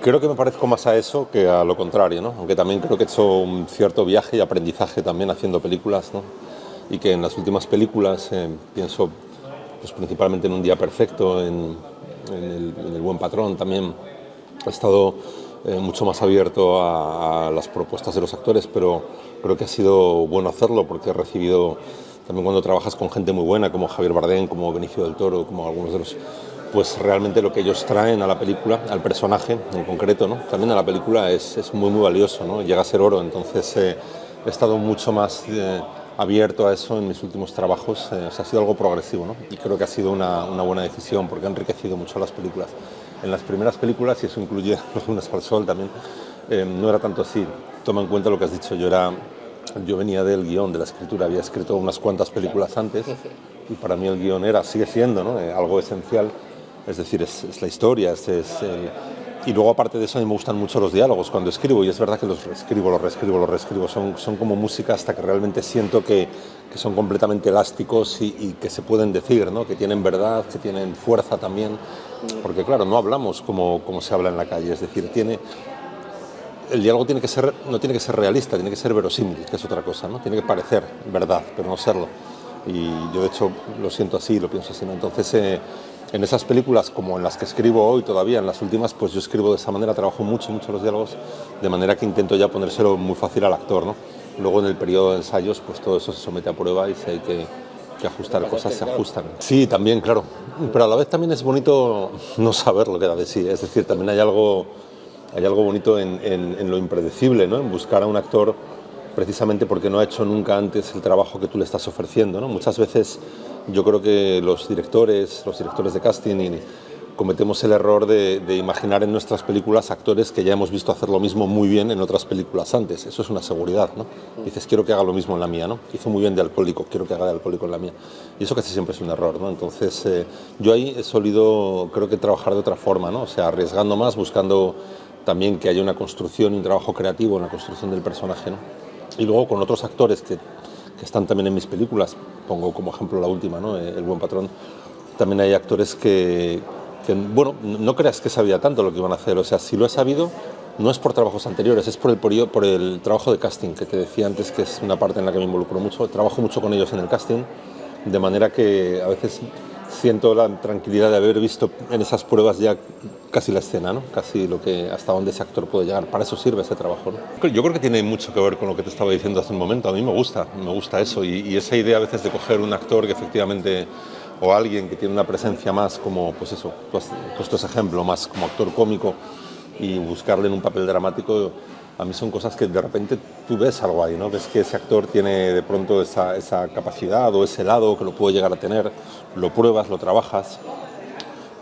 Creo que me parezco más a eso que a lo contrario, ¿no? Aunque también creo que he hecho un cierto viaje y aprendizaje también haciendo películas, ¿no? Y que en las últimas películas pienso pues, principalmente en Un día perfecto, en el Buen patrón también. He estado mucho más abierto a las propuestas de los actores, pero creo que ha sido bueno hacerlo porque he recibido, también cuando trabajas con gente muy buena como Javier Bardem, como Benicio del Toro, como algunos de los, pues realmente lo que ellos traen a la película, al personaje en concreto, ¿no? También a la película es muy, muy valioso, ¿no? Llega a ser oro, entonces he estado mucho más abierto a eso en mis últimos trabajos, o sea, ha sido algo progresivo, ¿no? Y creo que ha sido una buena decisión porque ha enriquecido mucho las películas. En las primeras películas, y eso incluye Los lunes al sol también, no era tanto así. Toma en cuenta lo que has dicho, yo venía del guión, de la escritura, había escrito unas cuantas películas antes y para mí el guión sigue siendo, ¿no? Algo esencial, es decir, es la historia, y luego aparte de eso a mí me gustan mucho los diálogos cuando escribo y es verdad que los reescribo, son como música hasta que realmente siento que son completamente elásticos y que se pueden decir, ¿no? Que tienen verdad, que tienen fuerza también, porque claro, no hablamos como se habla en la calle, es decir, el diálogo no tiene que ser realista, tiene que ser verosímil, que es otra cosa, ¿no? Tiene que parecer verdad, pero no serlo. Y yo de hecho lo siento así, lo pienso así, ¿no? Entonces en esas películas como en las que escribo hoy todavía, en las últimas, pues yo escribo de esa manera, trabajo mucho los diálogos, de manera que intento ya ponérselo muy fácil al actor, ¿no? Luego en el periodo de ensayos pues todo eso se somete a prueba y si hay que ajustar cosas se ajustan. Sí, también, claro, pero a la vez también es bonito no saber lo que da de sí, es decir, también hay algo bonito en lo impredecible, ¿no? En buscar a un actor precisamente porque no ha hecho nunca antes el trabajo que tú le estás ofreciendo, ¿no? Muchas veces yo creo que los directores de casting cometemos el error de imaginar en nuestras películas actores que ya hemos visto hacer lo mismo muy bien en otras películas antes. Eso es una seguridad, ¿no? Dices, quiero que haga lo mismo en la mía, ¿no? Hizo muy bien de alcohólico, quiero que haga de alcohólico en la mía. Y eso casi siempre es un error, ¿no? Entonces, yo ahí he solido, creo que trabajar de otra forma, ¿no? O sea, arriesgando más, buscando también que haya una construcción y un trabajo creativo en la construcción del personaje, ¿no? Y luego con otros actores que están también en mis películas, pongo como ejemplo la última, ¿no? El Buen patrón, también hay actores bueno, no creas que sabía tanto lo que iban a hacer, o sea, si lo he sabido, no es por trabajos anteriores, es por el trabajo de casting, que te decía antes, que es una parte en la que me involucro mucho, trabajo mucho con ellos en el casting, de manera que a veces siento la tranquilidad de haber visto en esas pruebas ya casi la escena, ¿no? Casi hasta dónde ese actor puede llegar. Para eso sirve ese trabajo, ¿no? Yo creo que tiene mucho que ver con lo que te estaba diciendo hace un momento. A mí me gusta eso y esa idea a veces de coger un actor que efectivamente o alguien que tiene una presencia más como, pues eso, tú has puesto ese ejemplo, más como actor cómico y buscarle en un papel dramático, a mí son cosas que de repente tú ves algo ahí, ¿no? Ves que ese actor tiene de pronto esa capacidad o ese lado que lo puede llegar a tener, lo pruebas, lo trabajas,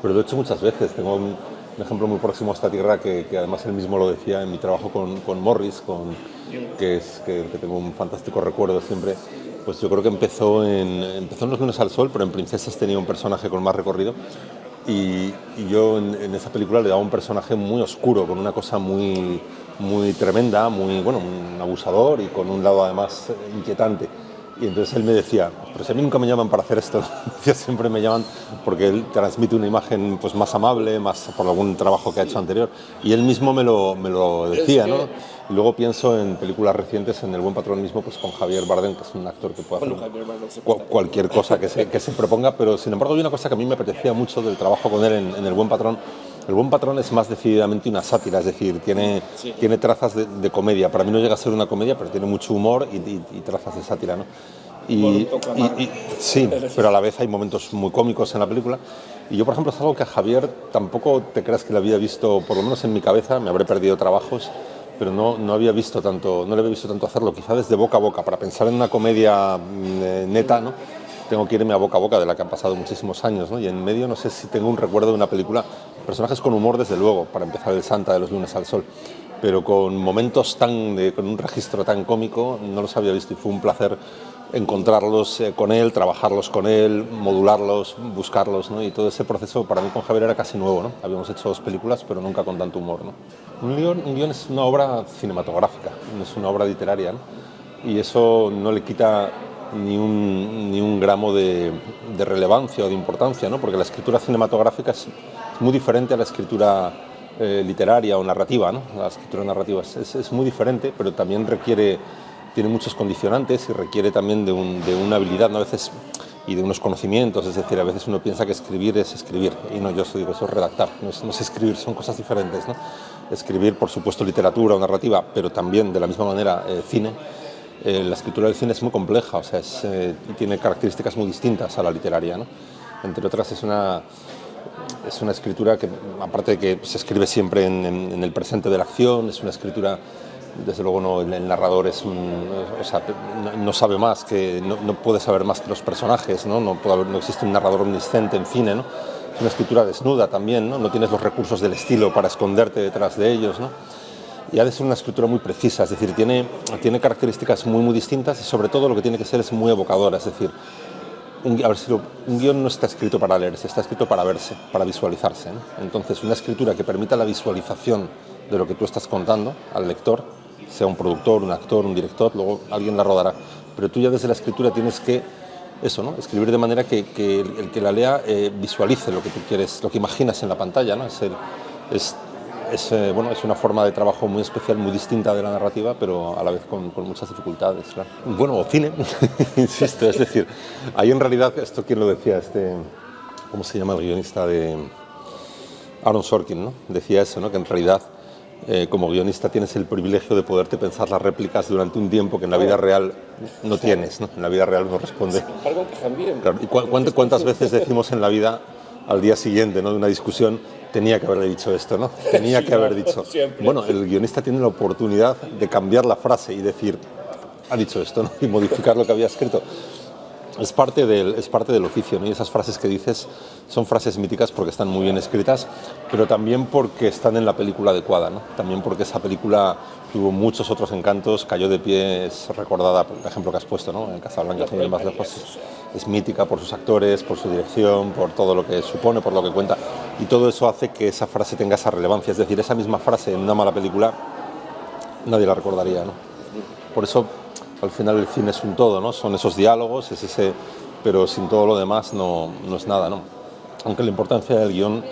pero lo he hecho muchas veces. Tengo un ejemplo muy próximo a esta tierra que además él mismo lo decía en mi trabajo con Morris, que tengo un fantástico recuerdo siempre. Pues yo creo que empezó en Los lunes al sol, pero en Princesas tenía un personaje con más recorrido y yo en esa película le daba un personaje muy oscuro, con una cosa muy tremenda, bueno, un abusador y con un lado además inquietante. Y entonces él me decía, pero si a mí nunca me llaman para hacer esto, siempre me llaman porque él transmite una imagen pues, más amable, más por algún trabajo que ha hecho anterior. Y él mismo me lo decía, ¿no? Y luego pienso en películas recientes, en El Buen patrón mismo, pues con Javier Bardem, que es un actor que puede hacer cualquier cosa que se proponga, pero sin embargo hay una cosa que a mí me apetecía mucho del trabajo con él en El Buen patrón. El Buen patrón es más decididamente una sátira, es decir, tiene trazas de comedia. Para mí no llega a ser una comedia, pero tiene mucho humor y trazas de sátira, ¿no? Sí, pero a la vez hay momentos muy cómicos en la película. Y yo, por ejemplo, es algo que a Javier tampoco te creas que le había visto, por lo menos en mi cabeza, me habré perdido trabajos, pero no había visto tanto, no le había visto tanto hacerlo, quizá desde boca a boca. Para pensar en una comedia neta, ¿no? Tengo que irme a boca, de la que han pasado muchísimos años, ¿no? Y en medio no sé si tengo un recuerdo de una película, personajes con humor desde luego, para empezar el Santa de Los lunes al sol, pero con momentos con un registro tan cómico, no los había visto y fue un placer encontrarlos con él, trabajarlos con él, modularlos, buscarlos, ¿no? Y todo ese proceso para mí con Javier era casi nuevo, ¿no? Habíamos hecho 2 películas, pero nunca con tanto humor, ¿no? Un guión es una obra cinematográfica, no es una obra literaria, ¿no? Y eso no le quita ni un gramo de relevancia o de importancia, ¿no? Porque la escritura cinematográfica es muy diferente a la escritura literaria o narrativa, ¿no? La escritura narrativa es muy diferente, pero también tiene muchos condicionantes y requiere también de una habilidad, ¿no? A veces, y de unos conocimientos, es decir, a veces uno piensa que escribir es escribir, y no, yo digo, eso es redactar, no es escribir, son cosas diferentes, ¿no? Escribir, por supuesto, literatura o narrativa, pero también, de la misma manera, cine. La escritura del cine es muy compleja, o sea, tiene características muy distintas a la literaria, ¿no? Entre otras, es una escritura que, aparte de que se escribe siempre en el presente de la acción, es una escritura, desde luego no, el narrador o sea, no sabe más, no puede saber más que los personajes, ¿no? No existe un narrador omnisciente en cine, ¿no? Es una escritura desnuda también, ¿no? No tienes los recursos del estilo para esconderte detrás de ellos, ¿no? Y ha de ser una escritura muy precisa, es decir, tiene características muy distintas y sobre todo lo que tiene que ser es muy evocadora, es decir, un guión no está escrito para leerse, está escrito para verse, para visualizarse, ¿no? Entonces, una escritura que permita la visualización de lo que tú estás contando al lector, sea un productor, un actor, un director, luego alguien la rodará, pero tú ya desde la escritura tienes que eso, ¿no? Escribir de manera que el que la lea visualice lo que tú quieres, lo que imaginas en la pantalla, ¿no? Es una forma de trabajo muy especial, muy distinta de la narrativa, pero a la vez con muchas dificultades, claro. Bueno, cine, insisto, es decir, ahí en realidad, esto quién lo decía, ¿cómo se llama el guionista de Aaron Sorkin, ¿no? Decía eso, ¿no? Que en realidad, como guionista tienes el privilegio de poderte pensar las réplicas durante un tiempo que en la vida real no tienes, ¿no? En la vida real no responde. Claro, ¿y cuántas veces decimos en la vida al día siguiente, ¿no? De una discusión, tenía que haberle dicho esto, ¿no? Tenía que haber dicho. Bueno, el guionista tiene la oportunidad de cambiar la frase y decir, ha dicho esto, ¿no? Y modificar lo que había escrito. Es parte del oficio, ¿no? Y esas frases que dices son frases míticas porque están muy bien escritas, pero también porque están en la película adecuada, ¿no? También porque esa película tuvo muchos otros encantos, cayó de pie, es recordada, por el ejemplo que has puesto, ¿no? En Casablanca, sin ir más lejos, es mítica por sus actores, por su dirección, por todo lo que supone, por lo que cuenta, y todo eso hace que esa frase tenga esa relevancia, es decir, esa misma frase en una mala película nadie la recordaría, ¿no? Por eso, al final el cine es un todo, ¿no? Son esos diálogos, pero sin todo lo demás no es nada, ¿no? Aunque la importancia del guión,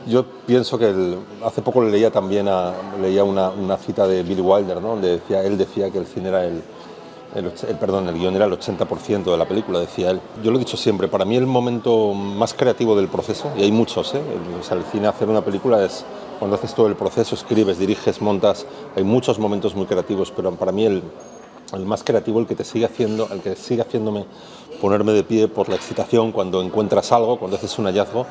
yo pienso que hace poco leía una cita de Billy Wilder, ¿no? Donde él decía que el cine era el guión era el 80% de la película, decía él. Yo lo he dicho siempre, para mí el momento más creativo del proceso, y hay muchos, o sea, el cine, hacer una película es cuando haces todo el proceso, escribes, diriges, montas, hay muchos momentos muy creativos, pero para mí el más creativo, el que sigue haciéndome ponerme de pie por la excitación cuando encuentras algo, cuando haces un hallazgo,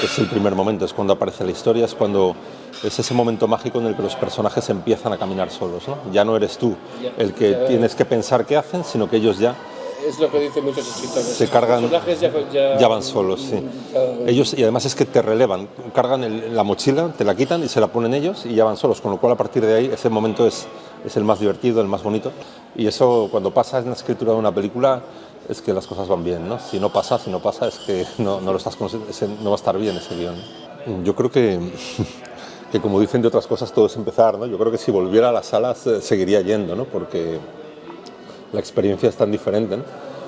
es el primer momento, es cuando aparece la historia, es ese momento mágico en el que los personajes empiezan a caminar solos, ¿no? Ya no eres tú el que tienes que pensar qué hacen, sino que ellos ya es lo que dicen muchos escritores. Se cargan, los personajes ya van solos, sí. Ellos, y además es que te relevan, cargan la mochila, te la quitan y se la ponen ellos y ya van solos, con lo cual a partir de ahí ese momento es el más divertido, el más bonito, y eso cuando pasa en la escritura de una película es que las cosas van bien, ¿no? Si no pasa es que no va a estar bien ese guión. Yo creo que como dicen de otras cosas todo es empezar, ¿no? Yo creo que si volviera a las salas seguiría yendo, ¿no? Porque la experiencia es tan diferente, ¿no?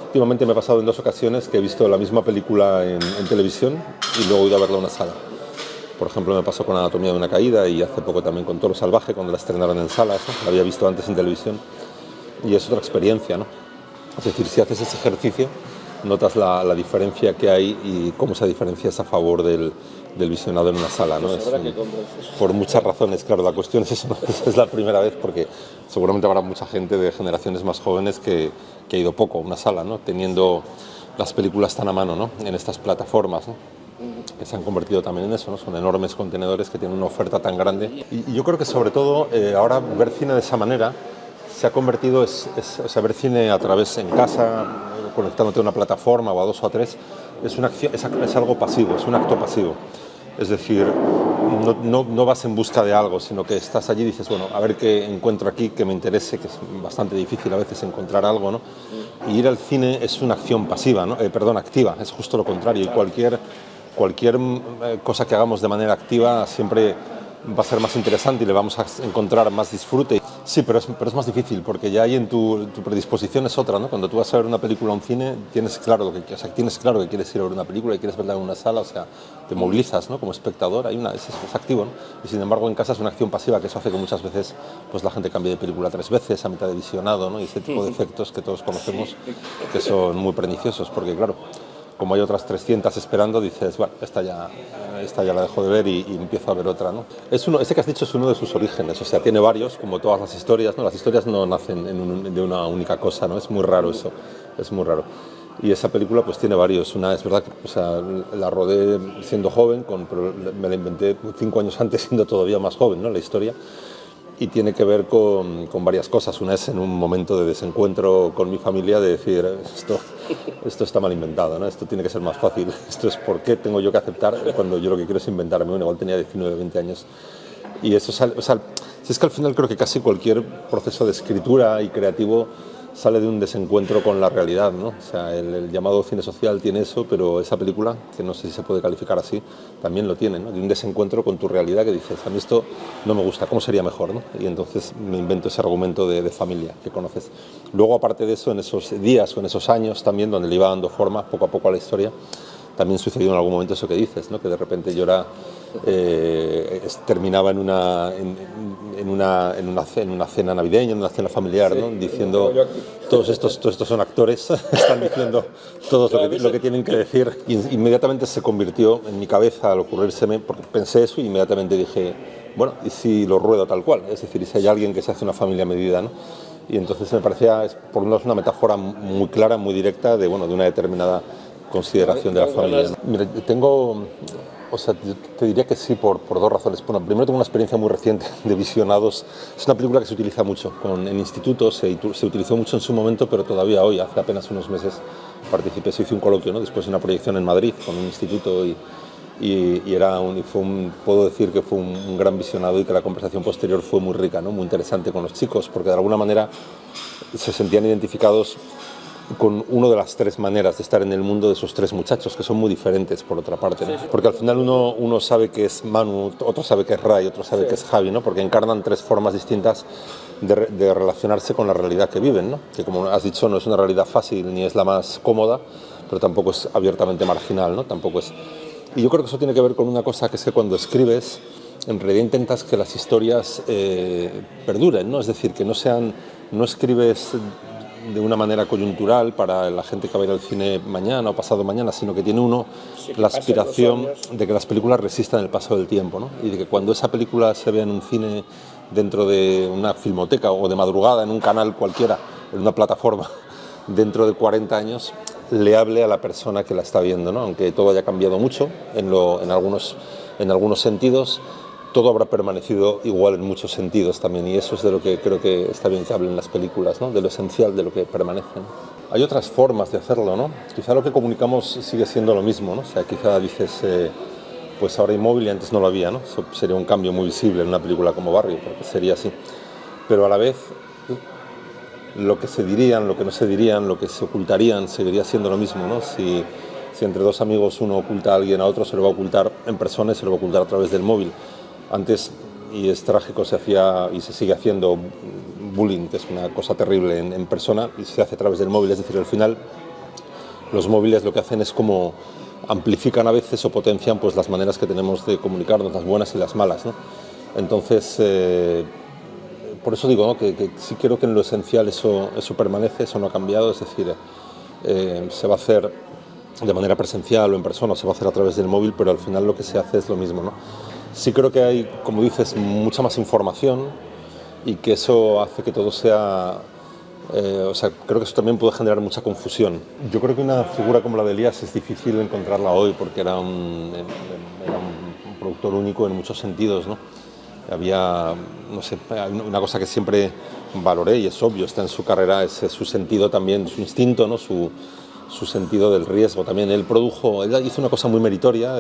Últimamente me ha pasado en 2 ocasiones que he visto la misma película en televisión y luego he ido a verla a una sala. Por ejemplo, me pasó con Anatomía de una caída y hace poco también con Toro Salvaje, cuando la estrenaron en salas, ¿no? La había visto antes en televisión y es otra experiencia, ¿no? Es decir, si haces ese ejercicio, notas la diferencia que hay y cómo esa diferencia es a favor del visionado en una sala, ¿no? Por muchas razones, claro, la cuestión es eso, ¿no? Es la primera vez porque seguramente habrá mucha gente de generaciones más jóvenes que ha ido poco a una sala, ¿no? Teniendo las películas tan a mano, ¿no? En estas plataformas, ¿no? Que se han convertido también en eso, ¿no? Son enormes contenedores que tienen una oferta tan grande y yo creo que sobre todo ahora ver cine de esa manera se ha convertido, o sea, ver cine a través en casa, conectándote a una plataforma o a 2 o a 3, es algo pasivo, es un acto pasivo. Es decir, no vas en busca de algo, sino que estás allí y dices, bueno, a ver qué encuentro aquí que me interese, que es bastante difícil a veces encontrar algo, ¿no? Y ir al cine es una acción pasiva, ¿no? Activa, es justo lo contrario. Y cualquier cosa que hagamos de manera activa siempre va a ser más interesante y le vamos a encontrar más disfrute. Sí, pero es más difícil porque ya ahí en tu predisposición es otra, ¿no? Cuando tú vas a ver una película a un cine, tienes claro tienes claro que quieres ir a ver una película y quieres verla en una sala, o sea, te movilizas, ¿no? Como espectador, es activo, ¿no? Y sin embargo en casa es una acción pasiva, que eso hace que muchas veces pues la gente cambie de película 3 veces a mitad de visionado, ¿no? Y ese tipo de efectos que todos conocemos que son muy perniciosos, porque claro, como hay otras 300 esperando, dices, bueno, esta ya la dejo de ver y empiezo a ver otra, ¿no? Ese que has dicho es uno de sus orígenes, o sea, tiene varios, como todas las historias, ¿no? Las historias no nacen de una única cosa, ¿no? Es muy raro eso, es muy raro. Y esa película pues tiene varios. Una es verdad que, o sea, la rodé siendo joven, pero me la inventé 5 años antes siendo todavía más joven, ¿no? La historia. Y tiene que ver con varias cosas. Una es en un momento de desencuentro con mi familia de decir, esto está mal inventado, ¿no? Esto tiene que ser más fácil. Esto es por qué tengo yo que aceptar cuando yo lo que quiero es inventarme. Bueno, igual tenía 19, 20 años. Y eso sale, o sea, si es que al final creo que casi cualquier proceso de escritura y creativo sale de un desencuentro con la realidad, ¿no? O sea, el llamado cine social tiene eso, pero esa película, que no sé si se puede calificar así, también lo tiene, ¿no? De un desencuentro con tu realidad que dices, a mí esto no me gusta, ¿cómo sería mejor, no? Y entonces me invento ese argumento de familia que conoces. Luego, aparte de eso, en esos días o en esos años también, donde le iba dando forma poco a poco a la historia, también sucedió en algún momento eso que dices, ¿no? Que de repente yo terminaba en una cena navideña, en una cena familiar, ¿no? Diciendo, todos estos son actores, están diciendo todos lo que tienen que decir. Y inmediatamente se convirtió en mi cabeza al ocurrírseme, porque pensé eso y inmediatamente dije, bueno, ¿y si lo ruedo tal cual? Es decir, ¿y si hay alguien que se hace una familia a medida, ¿no? Y entonces me parecía, por un lado, una metáfora muy clara, muy directa de una determinada consideración de la familia. Mira, o sea, yo te diría que sí por dos razones. Bueno, primero tengo una experiencia muy reciente de visionados. Es una película que se utiliza mucho en institutos, se utilizó mucho en su momento, pero todavía hoy, hace apenas unos meses, participé, se hizo un coloquio, ¿no? Después de una proyección en Madrid con un instituto puedo decir que fue un gran visionado y que la conversación posterior fue muy rica, ¿no? Muy interesante con los chicos, porque de alguna manera se sentían identificados con una de las 3 maneras de estar en el mundo de esos 3 muchachos, que son muy diferentes por otra parte, ¿no? Porque al final uno sabe que es Manu, otro sabe que es Ray, otro sabe que es Javi, ¿no? Porque encarnan 3 formas distintas de relacionarse con la realidad que viven, ¿no? Que, como has dicho, no es una realidad fácil ni es la más cómoda, pero tampoco es abiertamente marginal, ¿no? Tampoco es... Y yo creo que eso tiene que ver con una cosa, que es que cuando escribes, en realidad intentas que las historias perduren, ¿no? Es decir, que no escribes de una manera coyuntural para la gente que va a ir al cine mañana o pasado mañana, sino que tiene la aspiración de que las películas resistan el paso del tiempo, ¿no? Y de que cuando esa película se vea en un cine, dentro de una filmoteca o de madrugada en un canal cualquiera, en una plataforma, dentro de 40 años, le hable a la persona que la está viendo, ¿no? Aunque todo haya cambiado mucho en algunos sentidos, todo habrá permanecido igual en muchos sentidos también, y eso es de lo que creo que está bien que hablen las películas, ¿no? De lo esencial de lo que permanece, ¿no? Hay otras formas de hacerlo, ¿no? Quizá lo que comunicamos sigue siendo lo mismo, ¿no? O sea, quizá dices, pues ahora hay móvil y antes no lo había, ¿no? Eso sería un cambio muy visible en una película como Barrio, porque sería así. Pero a la vez, lo que se dirían, lo que no se dirían, lo que se ocultarían, seguiría siendo lo mismo, ¿no? Si entre 2 amigos uno oculta a alguien a otro, se lo va a ocultar en persona y se lo va a ocultar a través del móvil. Antes, y es trágico, se hacía y se sigue haciendo bullying, que es una cosa terrible en persona, y se hace a través del móvil. Es decir, al final los móviles lo que hacen es como amplifican a veces o potencian pues las maneras que tenemos de comunicarnos, las buenas y las malas, ¿no? Entonces, por eso digo, ¿no? que sí creo que en lo esencial eso permanece, eso no ha cambiado. Es decir, se va a hacer de manera presencial o en persona, se va a hacer a través del móvil, pero al final lo que se hace es lo mismo, ¿no? Sí creo que hay, como dices, mucha más información y que eso hace que todo sea... o sea, creo que eso también puede generar mucha confusión. Yo creo que una figura como la de Elías es difícil encontrarla hoy porque era un productor único en muchos sentidos, ¿no? Había, no sé, una cosa que siempre valoré y es obvio, está en su carrera, es su sentido también, su instinto, ¿no? Su sentido del riesgo también. Él hizo una cosa muy meritoria,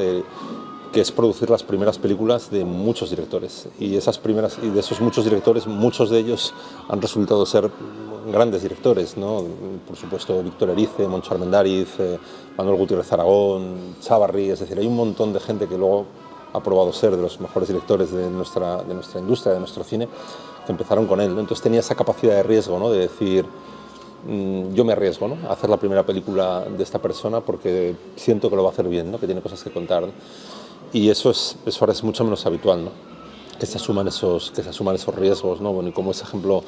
que es producir las primeras películas de muchos directores, y de esos muchos directores, muchos de ellos han resultado ser grandes directores, ¿no? Por supuesto Víctor Erice, Moncho Armendáriz, Manuel Gutiérrez Aragón, Chávarri. Es decir, hay un montón de gente que luego ha probado ser de los mejores directores de nuestra industria, de nuestro cine, que empezaron con él, ¿no? Entonces tenía esa capacidad de riesgo, ¿no? De decir, yo me arriesgo, ¿no?, a hacer la primera película de esta persona porque siento que lo va a hacer bien, ¿no?, que tiene cosas que contar, ¿no? Y eso ahora es mucho menos habitual, ¿no?, que se asuman esos riesgos, ¿no? Bueno, y como ese ejemplo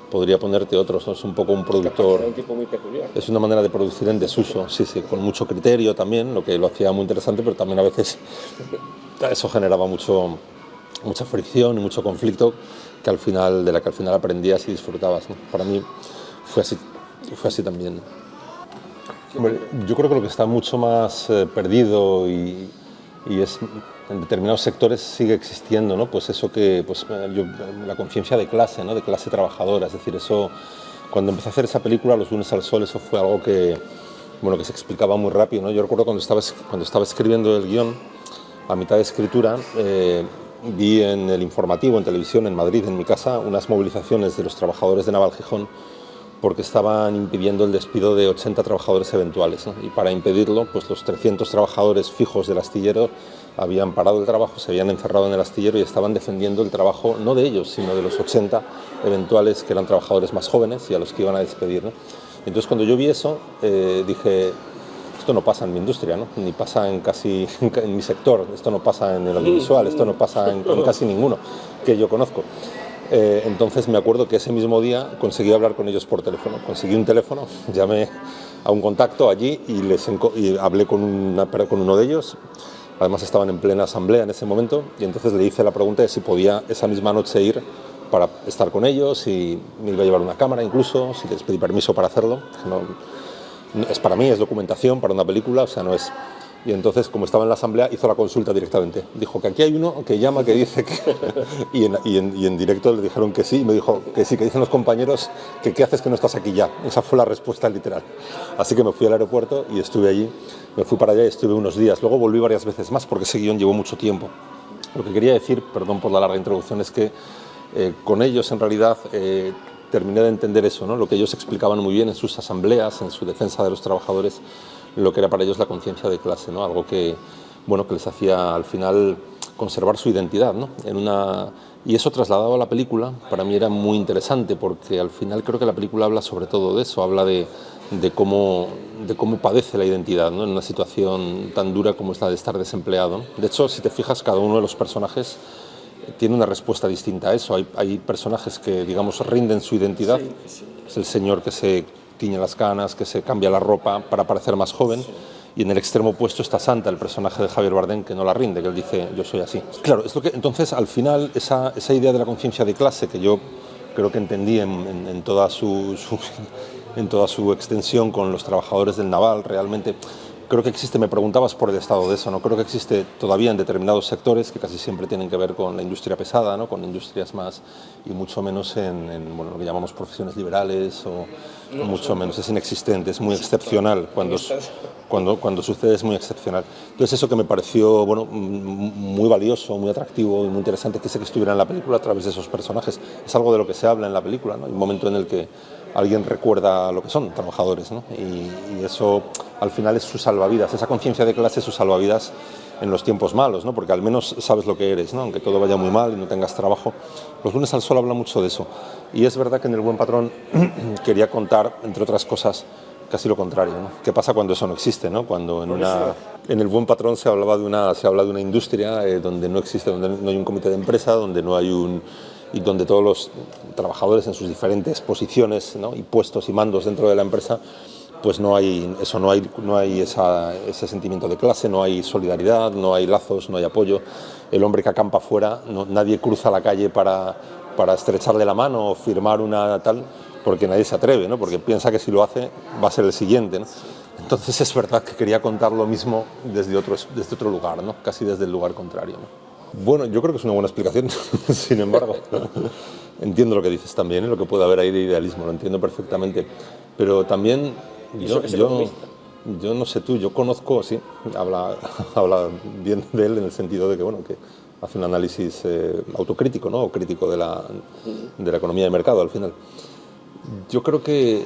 podría ponerte otros, ¿no? Es un poco un productor... Es un tipo muy peculiar. Es una manera de producir en desuso, sí, con mucho criterio también, lo que lo hacía muy interesante, pero también a veces eso generaba mucha fricción y mucho conflicto de la que al final aprendías y disfrutabas, ¿no? Para mí fue así también. Bueno, yo creo que lo que está mucho más perdido y es en determinados sectores sigue existiendo, ¿no? Pues eso que la conciencia de clase, ¿no?, de clase trabajadora, es decir, eso cuando empecé a hacer esa película Los lunes al sol, eso fue algo que se explicaba muy rápido, ¿no? Yo recuerdo cuando estaba escribiendo el guión, a mitad de escritura, vi en el informativo, en televisión, en Madrid, en mi casa, unas movilizaciones de los trabajadores de Naval Gijón porque estaban impidiendo el despido de 80 trabajadores eventuales, ¿no? Y para impedirlo, pues los 300 trabajadores fijos del astillero habían parado el trabajo, se habían encerrado en el astillero y estaban defendiendo el trabajo, no de ellos, sino de los 80 eventuales que eran trabajadores más jóvenes y a los que iban a despedir, ¿no? Entonces, cuando yo vi eso, dije, esto no pasa en mi industria, ¿no?, ni pasa en mi sector, esto no pasa en el audiovisual, esto no pasa en casi ninguno que yo conozco. Entonces me acuerdo que ese mismo día conseguí hablar con ellos por teléfono. Conseguí un teléfono, llamé a un contacto allí y hablé con uno de ellos. Además estaban en plena asamblea en ese momento y entonces le hice la pregunta de si podía esa misma noche ir para estar con ellos y me iba a llevar una cámara incluso, si les pedí permiso para hacerlo. No, es para mí, es documentación para una película, o sea, no es... Y entonces, como estaba en la asamblea, hizo la consulta directamente. Dijo que aquí hay uno que llama, que dice que... y en directo le dijeron que sí, y me dijo que sí, que dicen los compañeros que qué haces que no estás aquí ya. Esa fue la respuesta literal. Así que me fui al aeropuerto y estuve allí. Me fui para allá y estuve unos días. Luego volví varias veces más porque ese guión llevó mucho tiempo. Lo que quería decir, perdón por la larga introducción, es que con ellos en realidad terminé de entender eso, ¿no? Lo que ellos explicaban muy bien en sus asambleas, en su defensa de los trabajadores, lo que era para ellos la conciencia de clase, ¿no? Algo que les hacía al final conservar su identidad, ¿no? Y eso trasladado a la película para mí era muy interesante porque al final creo que la película habla sobre todo de eso, habla de cómo padece la identidad, ¿no?, en una situación tan dura como es la de estar desempleado, ¿no? De hecho, si te fijas, cada uno de los personajes tiene una respuesta distinta a eso. Hay personajes que, digamos, rinden su identidad. Sí. Es el señor que se tiñe las canas, que se cambia la ropa para parecer más joven. Sí. Y en el extremo opuesto está Santa, el personaje de Javier Bardem, que no la rinde, que él dice, yo soy así. Claro, es lo que, entonces, al final, esa idea de la conciencia de clase, que yo creo que entendí en toda su extensión con los trabajadores del Naval, realmente... Creo que existe, me preguntabas por el estado de eso, ¿no? Creo que existe todavía en determinados sectores que casi siempre tienen que ver con la industria pesada, ¿no?, con industrias más y mucho menos en lo que llamamos profesiones liberales o mucho menos, es inexistente, es muy excepcional, cuando sucede es muy excepcional. Entonces eso que me pareció muy valioso, muy atractivo y muy interesante que estuviera en la película a través de esos personajes, es algo de lo que se habla en la película, ¿no? Hay un momento en el que alguien recuerda lo que son trabajadores, ¿no? Y eso al final es su salvavidas, esa conciencia de clase es su salvavidas en los tiempos malos, ¿no? Porque al menos sabes lo que eres, ¿no? Aunque todo vaya muy mal y no tengas trabajo. Los lunes al sol habla mucho de eso. Y es verdad que en El buen patrón quería contar, entre otras cosas, casi lo contrario, ¿no? ¿Qué pasa cuando eso no existe, ¿no? Cuando en El buen patrón se habla de una industria donde no existe, donde no hay un comité de empresa, donde no hay y donde todos los trabajadores en sus diferentes posiciones, ¿no?, y puestos y mandos dentro de la empresa, pues no hay ese sentimiento de clase, no hay solidaridad, no hay lazos, no hay apoyo. El hombre que acampa afuera, nadie cruza la calle para estrecharle la mano o firmar una tal, porque nadie se atreve, ¿no?, porque piensa que si lo hace va a ser el siguiente, ¿no? Entonces es verdad que quería contar lo mismo desde otro lugar, ¿no?, casi desde el lugar contrario, ¿no? Bueno, yo creo que es una buena explicación, sin embargo. Entiendo lo que dices también, ¿eh?, lo que puede haber ahí de idealismo, lo entiendo perfectamente. Pero también, yo no sé tú, yo conozco, sí, habla bien de él en el sentido de que, que hace un análisis autocrítico, ¿no?, o crítico de la economía de mercado al final. Yo creo que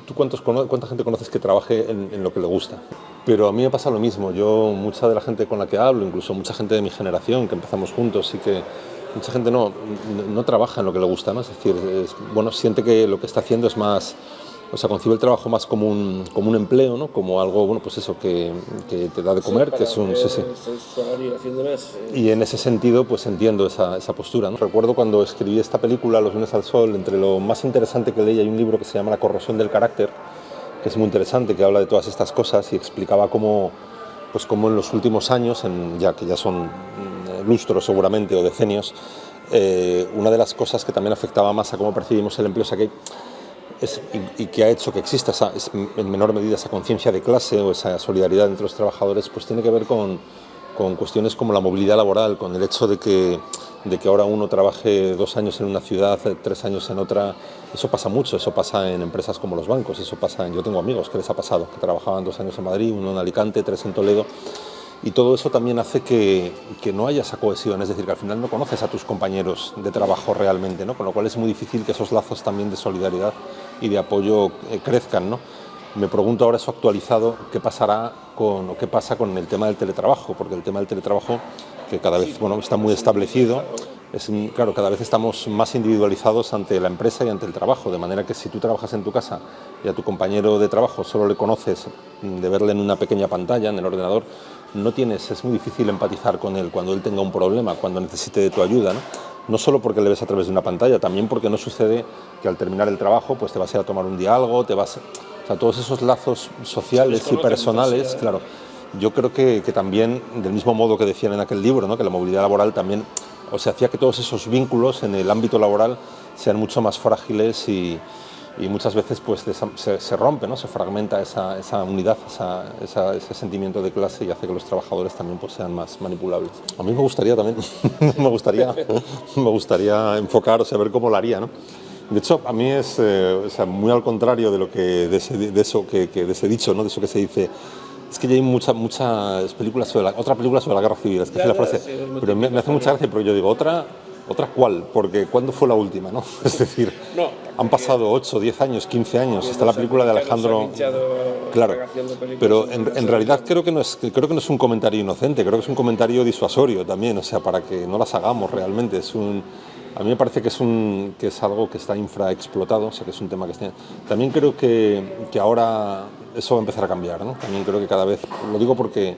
tú cuánta gente conoces que trabaje en lo que le gusta. Pero a mí me pasa lo mismo. Yo, mucha de la gente con la que hablo, incluso mucha gente de mi generación, que empezamos juntos, y que mucha gente no trabaja en lo que le gusta, ¿no? Es decir, bueno, siente que lo que está haciendo es más, o sea, concibe el trabajo más como un empleo, ¿no? Como algo, bueno, pues eso, que te da de comer, Sí, que es un... Sí, sí. salario haciendo más. Y en ese sentido, pues entiendo esa postura, ¿no? Recuerdo cuando escribí esta película, Los lunes al sol, entre lo más interesante que leí hay un libro que se llama La corrosión del carácter, que es muy interesante, que habla de todas estas cosas y explicaba cómo, pues cómo en los últimos años, que ya son lustros seguramente o decenios, una de las cosas que también afectaba más a cómo percibimos el empleo y que ha hecho que exista en menor medida esa conciencia de clase o esa solidaridad entre los trabajadores, pues tiene que ver con cuestiones como la movilidad laboral, con el hecho de que ahora uno trabaje 2 años en una ciudad, 3 años en otra. Eso pasa mucho, eso pasa en empresas como los bancos, yo tengo amigos que les ha pasado, que trabajaban 2 años en Madrid, 1 en Alicante, 3 en Toledo, y todo eso también hace que no haya esa cohesión, es decir, que al final no conoces a tus compañeros de trabajo realmente, ¿no? Con lo cual es muy difícil que esos lazos también de solidaridad y de apoyo crezcan, ¿no? Me pregunto ahora eso actualizado, qué pasa con el tema del teletrabajo, porque el tema del teletrabajo, que cada vez está muy establecido, claro, cada vez estamos más individualizados ante la empresa y ante el trabajo, de manera que si tú trabajas en tu casa y a tu compañero de trabajo solo le conoces de verle en una pequeña pantalla, en el ordenador, es muy difícil empatizar con él cuando él tenga un problema, cuando necesite de tu ayuda, ¿no? No solo porque le ves a través de una pantalla, también porque no sucede que al terminar el trabajo pues te vas a ir a tomar un día algo, o sea, todos esos lazos sociales y personales, claro. Yo creo que también, del mismo modo que decían en aquel libro, ¿no? Que la movilidad laboral también, o sea, hacía que todos esos vínculos en el ámbito laboral sean mucho más frágiles y muchas veces pues se rompe, ¿no? Se fragmenta esa unidad, ese sentimiento de clase y hace que los trabajadores también pues sean más manipulables. A mí me gustaría también, me gustaría enfocar, o sea, ver cómo lo haría, ¿no? De hecho, a mí es o sea, muy al contrario de ese dicho, ¿no? De eso que se dice. Es que ya hay muchas películas otra película sobre la guerra civil, es que hace la frase, sí, pero me hace mucha gracia, pero yo digo, ¿otra cuál? Porque ¿cuándo fue la última, no? Es decir, no, han pasado 8, 10 años, 15 años, está la película de Alejandro... Claro, pero en realidad creo que no es un comentario inocente, creo que es un comentario disuasorio también, o sea, para que no las hagamos realmente, a mí me parece que es algo que está infraexplotado, o sea, que es un tema que está... También creo que ahora eso va a empezar a cambiar, ¿no? También creo que cada vez, lo digo porque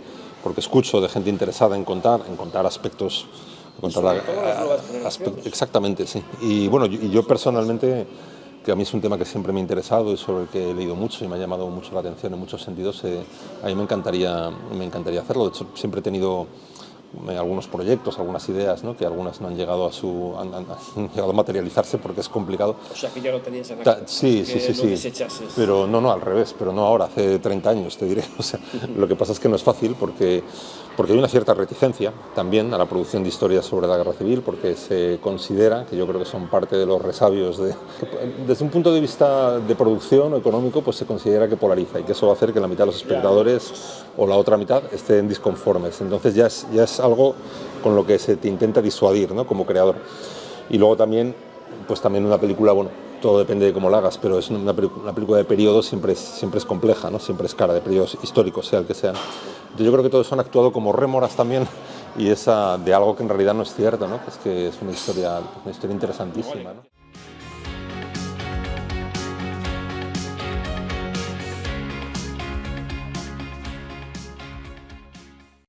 escucho de gente interesada en contar aspectos... Exactamente, sí. Y bueno, yo personalmente, que a mí es un tema que siempre me ha interesado y sobre el que he leído mucho y me ha llamado mucho la atención en muchos sentidos, a mí me encantaría hacerlo. De hecho, siempre he tenido algunos proyectos, algunas ideas, ¿no? Que algunas no han llegado han llegado a materializarse porque es complicado. O sea, que ya lo tenías en la cabeza. Sí. Pero no, al revés, pero no ahora, hace 30 años, te diré. O sea, lo que pasa es que no es fácil porque hay una cierta reticencia también a la producción de historias sobre la guerra civil, porque se considera, que yo creo que son parte de los resabios desde un punto de vista de producción o económico, pues se considera que polariza y que eso va a hacer que la mitad de los espectadores o la otra mitad estén disconformes. Entonces ya es algo con lo que se te intenta disuadir, ¿no? Como creador. Y luego también una película, bueno, todo depende de cómo la hagas, pero es una película de periodos siempre es compleja, ¿no? Siempre es cara, de periodos históricos, sea el que sea. Entonces yo creo que todos eso han actuado como rémoras también y esa de algo que en realidad no es cierto, ¿no? Que es una historia interesantísima, ¿no?